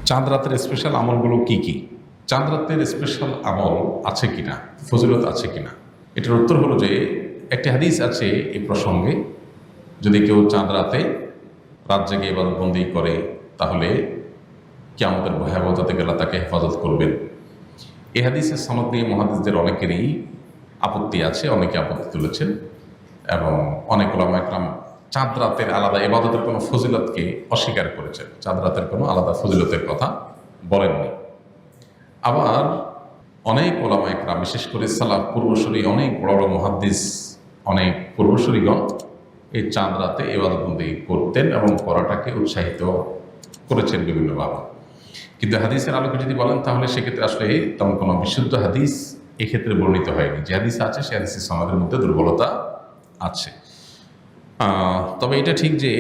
চাঁদ রাতের স্পেশাল আমলগুলো কি কি? চাঁদ রাতের স্পেশাল আমল আছে কিনা, ফজিলত আছে কিনা, এটার উত্তর হলো যে একটি হাদিস আছে এই প্রসঙ্গে। যদি কেউ চাঁদ রাতে রাত জেগে ইবাদতবন্দি করে তাহলে কিয়ামতের ভয়াবহতা থেকে আল্লাহ তাকে হেফাজত করবেন। এই হাদিসের সনদ নিয়ে মুহাদ্দিসদের অনেকেরই আপত্তি আছে, অনেকে আপত্তি তুলেছেন এবং অনেক ওলামা একরাম চাঁদ রাতের আলাদা ইবাদতের কোনো ফজিলতকে অস্বীকার করেছেন, চাঁদ রাতের কোনো আলাদা ফজিলতের কথা বলেননি। আবার অনেক ওলামা একরাম, বিশেষ করে সালাফ পূর্বসূরি অনেক বড় বড় মুহাদ্দিস, অনেক পূর্বসূরিগণ এই চাঁদ রাতে ইবাদতবন্দি করতেন এবং করাটাকে উৎসাহিত করেছেন বিভিন্নভাবে। কিন্তু হাদিসের আলোকে যদি বলেন তাহলে সেক্ষেত্রে আসলে তেমন কোনো বিশুদ্ধ হাদিস এক্ষেত্রে বর্ণিত হয়নি। যে হাদিস আছে সে হাদিসের সনদের মধ্যে দুর্বলতা আছে। তবে এটা ঠিক যে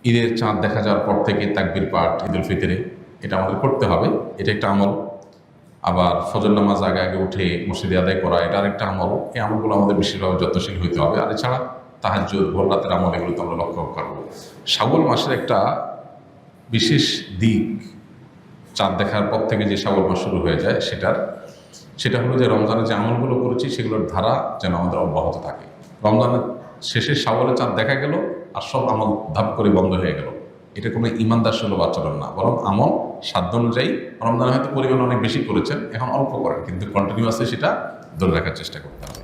ঈদের চাঁদ দেখা যাওয়ার পর থেকে তাকবীর পাঠ ঈদুল ফিতরে এটা আমাদের করতে হবে, এটা একটা আমল। আবার ফজর নামাজ আগে আগে উঠে মসজিদে আদায় করা এটা আরেকটা আমল। এই আমলগুলো আমাদের বেশিরভাগ যত্নশীল হইতে হবে। আর এছাড়া তাহাজ্জুদ, ভোর রাতের আমল, এগুলো তো আমরা লক্ষ্য করবো। শাওয়াল মাসের একটা বিশেষ দিক, চাঁদ দেখার পর থেকে যে শাওয়াল মাস শুরু হয়ে যায় সেটা হলো যে রমজানের যে আমলগুলো করেছি সেগুলোর ধারা যেন আমাদের অব্যাহত থাকে। রমজানের শেষে শাওয়ালে চাঁদ দেখা গেল আর সব আমল ধাপ করে বন্ধ হয়ে গেল, এটা কোনো ইমানদার সুলভ আচরণ না। বরং আমল সাধ্য অনুযায়ী, রমজানে হয়তো পরিমাণ অনেক বেশি করেছেন, এখন অল্প করেন, কিন্তু কন্টিনিউয়াসলি সেটা ধরে রাখার চেষ্টা করতে হবে।